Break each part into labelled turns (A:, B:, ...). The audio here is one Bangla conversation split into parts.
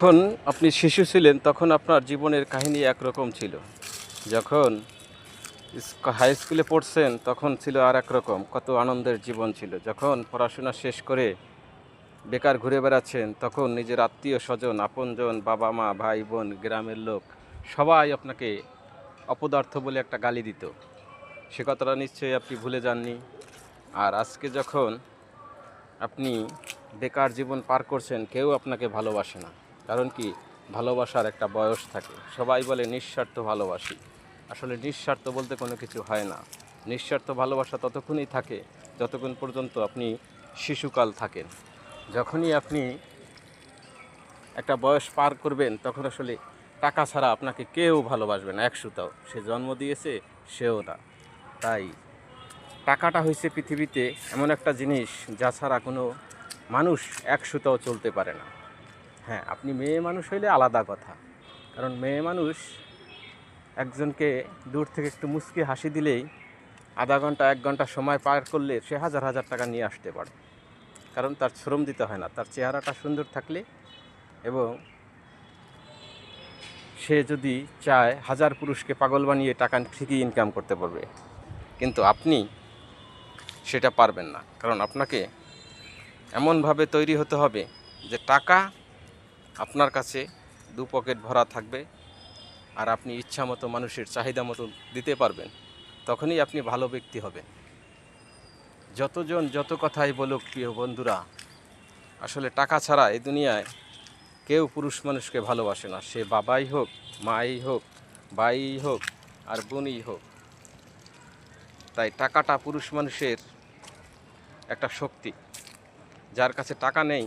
A: যখন আপনি শিশু ছিলেন তখন আপনার জীবনের কাহিনী একরকম ছিল। যখন হাই স্কুলে পড়ছেন তখন ছিল আর একরকম, কত আনন্দের জীবন ছিল। যখন পড়াশোনা শেষ করে বেকার ঘুরে বেড়াচ্ছেন তখন নিজের আত্মীয় স্বজন, আপনজন, বাবা মা, ভাই বোন, গ্রামের লোক সবাই আপনাকে অপদার্থ বলে একটা গালি দিত। সে কথাটা নিশ্চয়ই আপনি ভুলে যাননি। আর আজকে যখন আপনি বেকার জীবন পার করছেন, কেউ আপনাকে ভালোবাসে না। কারণ কি, ভালোবাসার একটা বয়স থাকে। সবাই বলে নিঃস্বার্থ ভালোবাসি। আসলে নিঃস্বার্থ বলতে কোনো কিছু হয় না। নিঃস্বার্থ ভালোবাসা ততক্ষণই থাকে যতক্ষণ পর্যন্ত আপনি শিশুকাল থাকেন। যখনই আপনি একটা বয়স পার করবেন তখন আসলে টাকা ছাড়া আপনাকে কেউ ভালোবাসবে না, এক সুতাও। সে জন্ম দিয়েছে সেও না। তাই টাকাটা হয়েছে পৃথিবীতে এমন একটা জিনিস যা ছাড়া কোনো মানুষ এক সুতাও চলতে পারে না। হ্যাঁ, আপনি মেয়ে মানুষ হইলে আলাদা কথা। কারণ মেয়ে মানুষ একজনকে দূর থেকে একটু মুচকি হাসি দিলেই আধা ঘন্টা 1 ঘন্টা সময় পার করলে সে হাজার হাজার টাকা নিয়ে আসতে পারে। কারণ তার শ্রম দিতে হয় না, তার চেহারাটা সুন্দর থাকলে। এবং সে যদি চায় 1000 পুরুষকে পাগল বানিয়ে টাকা ঠিকই ইনকাম করতে পারবে। কিন্তু আপনি সেটা পারবেন না। কারণ আপনাকে এমনভাবে তৈরি হতে হবে যে টাকা আপনার কাছে 2 পকেট ভরা থাকবে, আর আপনি ইচ্ছা মতো মানুষের চাহিদা মতো দিতে পারবেন। তখনই আপনি ভালো ব্যক্তি হবেন। যতজন যত কথাই বলুক প্রিয় বন্ধুরা, আসলে টাকা ছাড়া এই দুনিয়ায় কেউ পুরুষ মানুষকে ভালোবাসে না। সে বাবাই হোক, মাই হোক, ভাই হোক, আর বোনই হোক। তাই টাকাটা পুরুষ মানুষের একটা শক্তি। যার কাছে টাকা নেই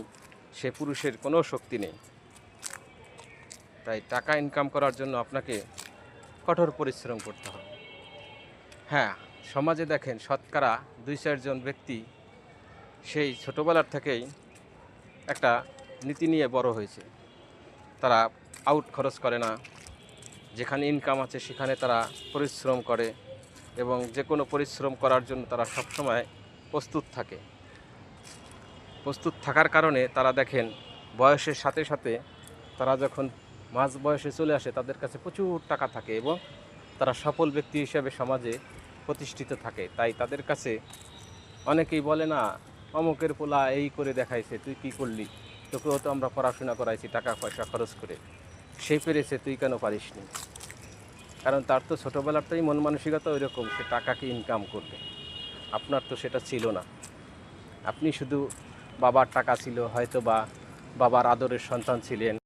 A: সে পুরুষের কোনো শক্তি নেই। তাই টাকা ইনকাম করার জন্য আপনাকে কঠোর পরিশ্রম করতে হবে। হ্যাঁ, সমাজে দেখেন শতকরা 2-4 জন ব্যক্তি সেই ছোটোবেলার থেকেই একটা নীতি নিয়ে বড় হয়েছে। তারা আউট খরচ করে না। যেখানে ইনকাম আছে সেখানে তারা পরিশ্রম করে, এবং যে কোনো পরিশ্রম করার জন্য তারা সবসময় প্রস্তুত থাকে। প্রস্তুত থাকার কারণে তারা দেখেন বয়সের সাথে সাথে তারা যখন মাঝ বয়সে চলে আসে তাদের কাছে প্রচুর টাকা থাকে এবং তারা সফল ব্যক্তি হিসেবে সমাজে প্রতিষ্ঠিত থাকে। তাই তাদের কাছে অনেকেই বলে, না অমুকের পোলা এই করে দেখাইছে, তুই কি করলি? তোকেও তো আমরা পড়াশোনা করাইছি টাকা পয়সা খরচ করে, সে পেরেছে, তুই কেন পারিসনি? কারণ তার তো ছোটোবেলাটাই মন মানসিকতা ওই রকম, সে টাকাকে ইনকাম করবে। আপনার তো সেটা ছিল না। আপনি শুধু বাবার টাকা ছিল, হয়তো বা বাবার আদরের সন্তান ছিলেন।